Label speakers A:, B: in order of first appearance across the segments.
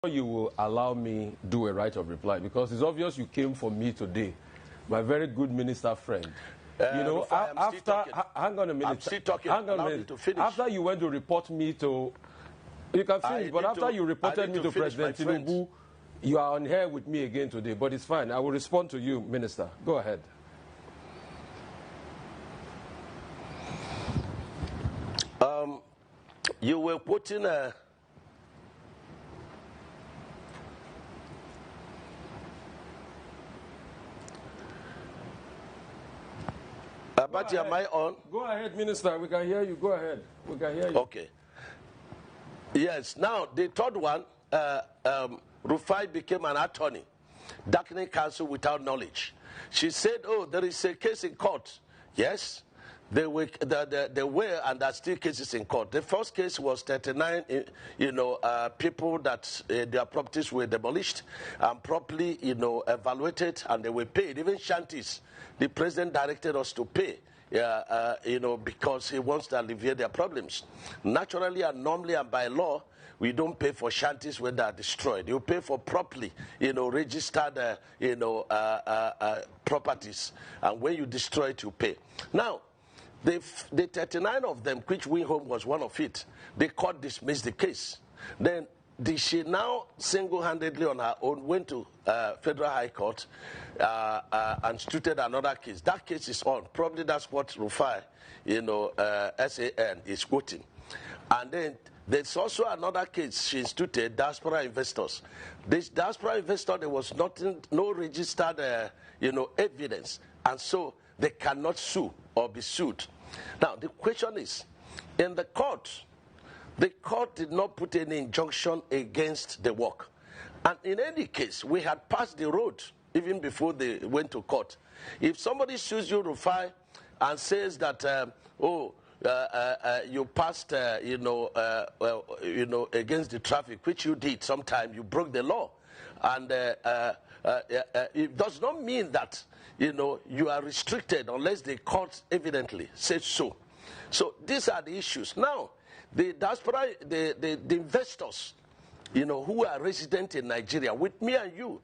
A: You will allow me do a right of reply, because it's obvious you came for me today, my very good minister friend. You know,
B: Rufai,
A: after hang on a minute.
B: I'm still talking.
A: Hang on a
B: Allow me
A: minute.
B: to finish.
A: After you went to report me to, you can finish. But after you reported me to President Tinubu, you are on here with me again today. But it's fine. I will respond to you, Minister. Go ahead.
B: You were putting a. But am I on?
A: Go ahead, Minister. We can hear you. Go ahead. We can hear you.
B: Okay. Yes. Now, the third one, Rufai became an attorney, darkening counsel without knowledge. She said, oh, there is a case in court. Yes. There were and there are still cases in court. The first case was 39, people that their properties were demolished and properly, evaluated, and they were paid. Even shanties, the president directed us to pay, because he wants to alleviate their problems. Naturally and normally and by law, we don't pay for shanties when they are destroyed. You pay for properly, registered, properties, and when you destroy it, you pay. Now, the 39 of them, which Win Home was one of it, the court dismissed the case. Then she now single-handedly on her own went to Federal High Court and instituted another case. That case is on. Probably that's what Rufai, SAN is quoting. And then there's also another case she instituted, diaspora investors. This diaspora investor, there was no registered, evidence, and so they cannot sue or be sued. Now, the question is, in the court did not put any injunction against the work. And in any case, we had passed the road even before they went to court. If somebody sues you, Rufai, and says that, you passed, against the traffic, which you did sometime, you broke the law. And it does not mean that, you are restricted unless the court evidently says so. So these are the issues. Now, the diaspora, the investors, who are resident in Nigeria, with me and you,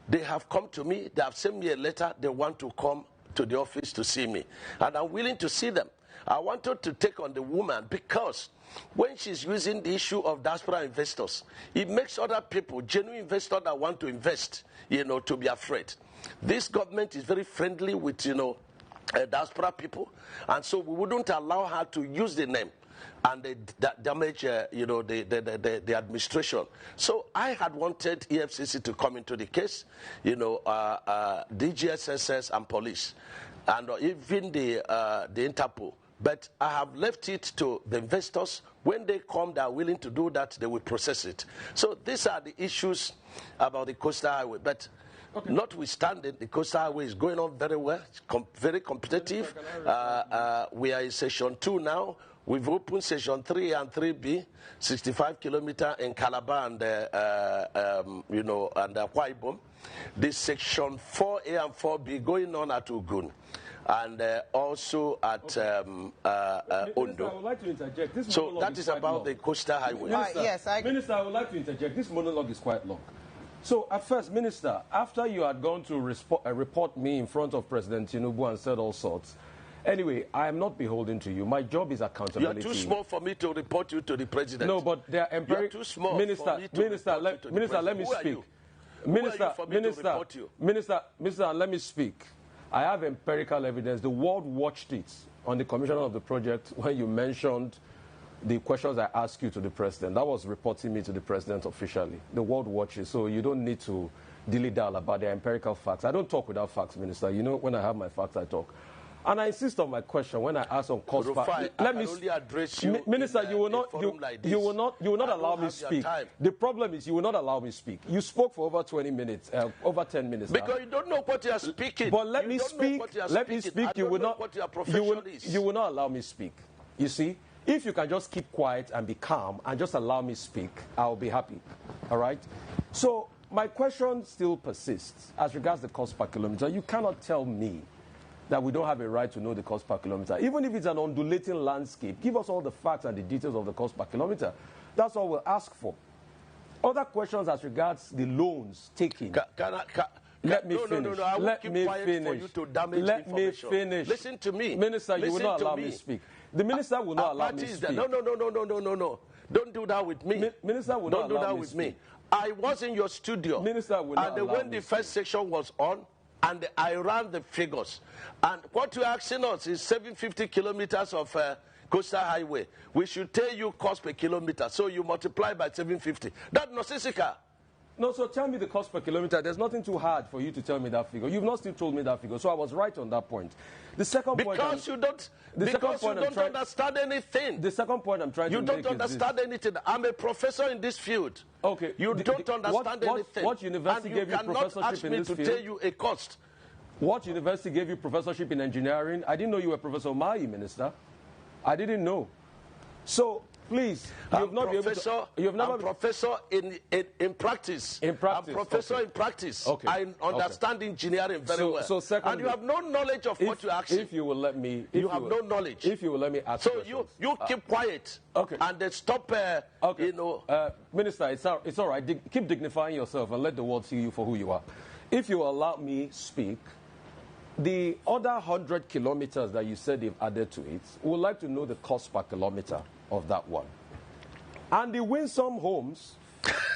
B: they have come to me, they have sent me a letter, they want to come to the office to see me. And I'm willing to see them. I wanted to take on the woman because when she's using the issue of diaspora investors, it makes other people, genuine investors that want to invest, to be afraid. This government is very friendly with, diaspora people, and so we wouldn't allow her to use the name and damage, the administration. So I had wanted EFCC to come into the case, DGSSS and police, and even the Interpol. But I have left it to the investors. When they come, they are willing to do that, they will process it. So these are the issues about the Coastal Highway. But notwithstanding, the Coastal Highway is going on very well, very competitive. We are in Session 2 now. We've opened Session 3 and 3B, 65 kilometers in Calabar and, and Akwa Ibom. This Section 4A and 4B going on at Ogun. And also at Ondo.
A: Minister, I would like to interject.
B: So that is about the Coastal Highway.
A: Minister, I would like to interject. This monologue is quite long. So at first, Minister, after you had gone to report me in front of President Tinubu and said all sorts, anyway, I am not beholden to you. My job is accountability.
B: You are too small for me to report you to the President.
A: No, but they are empirical.
B: You are too small
A: Minister,
B: for me to
A: Minister,
B: report you to the
A: Minister,
B: President.
A: let me speak. Minister, let me speak. I have empirical evidence. The world watched it on the commission of the project when you mentioned the questions I asked you to the president. That was reporting me to the president officially. The world watches, so you don't need to dilly-dally about the empirical facts. I don't talk without facts, Minister. When I have my facts, I talk. And I insist on my question when I ask on cost.
B: Let me only address you.
A: Minister, you will not allow me speak. The problem is you will not allow me speak. You spoke for over 20 minutes, over 10 minutes.
B: Because you don't know what you are speaking.
A: But let me speak. Let me speak. You will not. You will not allow me speak. You see, if you can just keep quiet and be calm and just allow me speak, I'll be happy. All right. So my question still persists as regards the cost per kilometer. You cannot tell me that we don't have a right to know the cost per kilometer. Even if it's an undulating landscape, give us all the facts and the details of the cost per kilometer. That's all we'll ask for. Other questions as regards the loans taken. Let me finish.
B: No. I won't
A: Let
B: keep
A: me
B: quiet
A: finish.
B: for you to damage
A: Let me
B: information.
A: finish.
B: Listen to me.
A: Minister, you will
B: Listen
A: not
B: to
A: allow
B: me.
A: me speak. The minister will not allow me speak.
B: No. Don't do that with me.
A: Minister will
B: Don't
A: not
B: do
A: allow
B: that
A: me
B: with
A: speak.
B: me. I was in your studio.
A: Minister will not allow
B: when
A: me
B: the first section was on, and I ran the figures. And what you're asking us is 750 kilometers of coastal highway. We should tell you cost per kilometer. So you multiply by 750. That's nonsensical.
A: No, so tell me the cost per kilometer. There's nothing too hard for you to tell me that figure. You've not still told me that figure, so I was right on that point. The second point...
B: Because you don't understand anything.
A: The second point I'm trying to make is
B: You don't understand anything. I'm a professor in this field.
A: Okay.
B: You don't understand anything.
A: What university gave you professorship in this field?
B: You cannot ask me to tell you a cost.
A: What university gave you professorship in engineering? I didn't know you were Professor Umahi, Minister. I didn't know. So... Please,
B: I'm professor in practice.
A: In practice.
B: I'm professor in practice.
A: Okay.
B: I understand engineering very well.
A: So secondly,
B: and you have no knowledge of what you're asking.
A: If you will let me...
B: You have no knowledge.
A: If you will let me ask questions.
B: You keep quiet.
A: Okay.
B: And then stop,
A: okay. Minister, it's all right. Keep dignifying yourself and let the world see you for who you are. If you allow me speak, the other 100 kilometers that you said they've added to it, we would like to know the cost per kilometer of that one. And the Winsome Homes,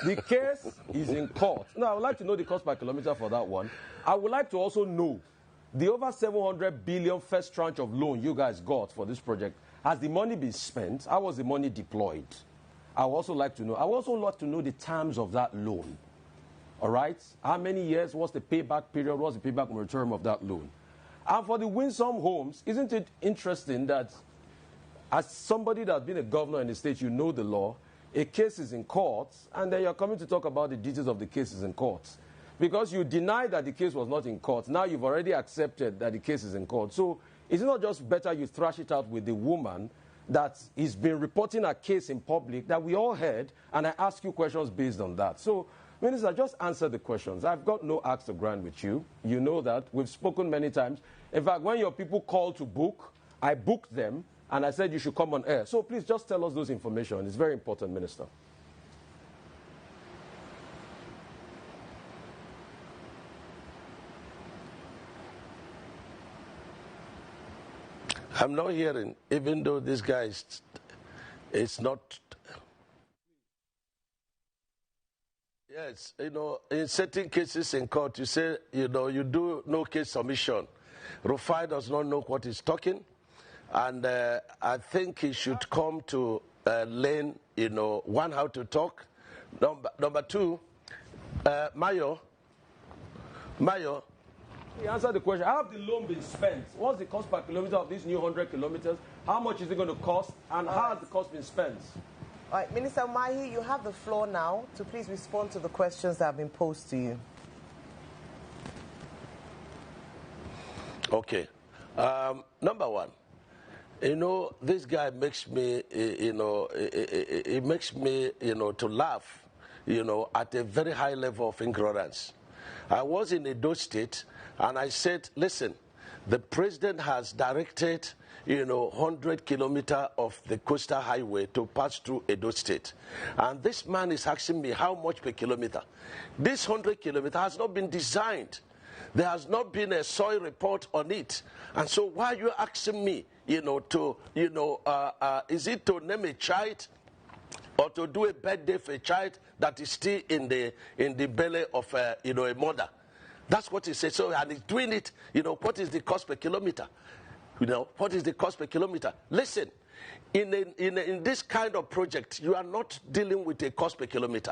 A: the case is in court. Now, I would like to know the cost per kilometer for that one. I would like to also know the over 700 billion first tranche of loan you guys got for this project. Has the money been spent? How was the money deployed? I would also like to know. I would also like to know the terms of that loan. All right? How many years? What's the payback period? What's the payback term of that loan? And for the Winsome Homes, isn't it interesting that as somebody that's been a governor in the state, you know the law, a case is in court, and then you're coming to talk about the details of the cases in court. Because you deny that the case was not in court. Now you've already accepted that the case is in court. So is it not just better you thrash it out with the woman that has been reporting a case in public that we all heard, and I ask you questions based on that? So, Minister, just answer the questions. I've got no axe to grind with you. You know that. We've spoken many times. In fact, when your people call to book, I booked them, and I said you should come on air. So please just tell us those information. It's very important, Minister.
B: I'm not hearing, even though this guy is not... Yes, in certain cases in court, you say, you do no case submission. Rufai does not know what he's talking. And I think he should come to learn, one, how to talk. Number two, Mayo.
A: He answered the question. How have the loan been spent? What's the cost per kilometer of these new 100 kilometers? How much is it going to cost? And how has the cost been spent?
C: All right, Minister Umahi, you have the floor now to please respond to the questions that have been posed to you.
B: Okay. Number one, this guy makes me, it makes me, to laugh, at a very high level of ignorance. I was in Edo State, and I said, listen, the president has directed, 100 kilometers of the coastal highway to pass through Edo State. And this man is asking me how much per kilometer. This 100 kilometers has not been designed. There has not been a soil report on it. And so why are you asking me, is it to name a child or to do a birthday for a child that is still in the belly of, a mother? That's what he said. So, and he's doing it, what is the cost per kilometer? What is the cost per kilometer? Listen, in this kind of project, you are not dealing with a cost per kilometer.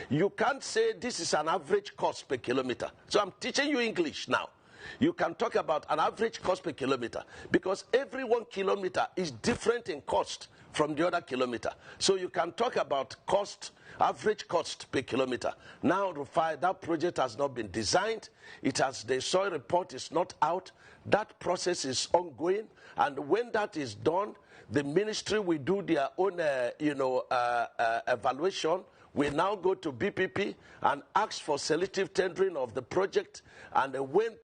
B: You can't say this is an average cost per kilometer. So I'm teaching you English now. You can talk about an average cost per kilometer because every 1 kilometer is different in cost from the other kilometer. So you can talk about cost, average cost per kilometer. Now, Rufai, that project has not been designed. The soil report is not out. That process is ongoing. And when that is done, the ministry will do their own, evaluation. We now go to BPP and ask for selective tendering of the project. And when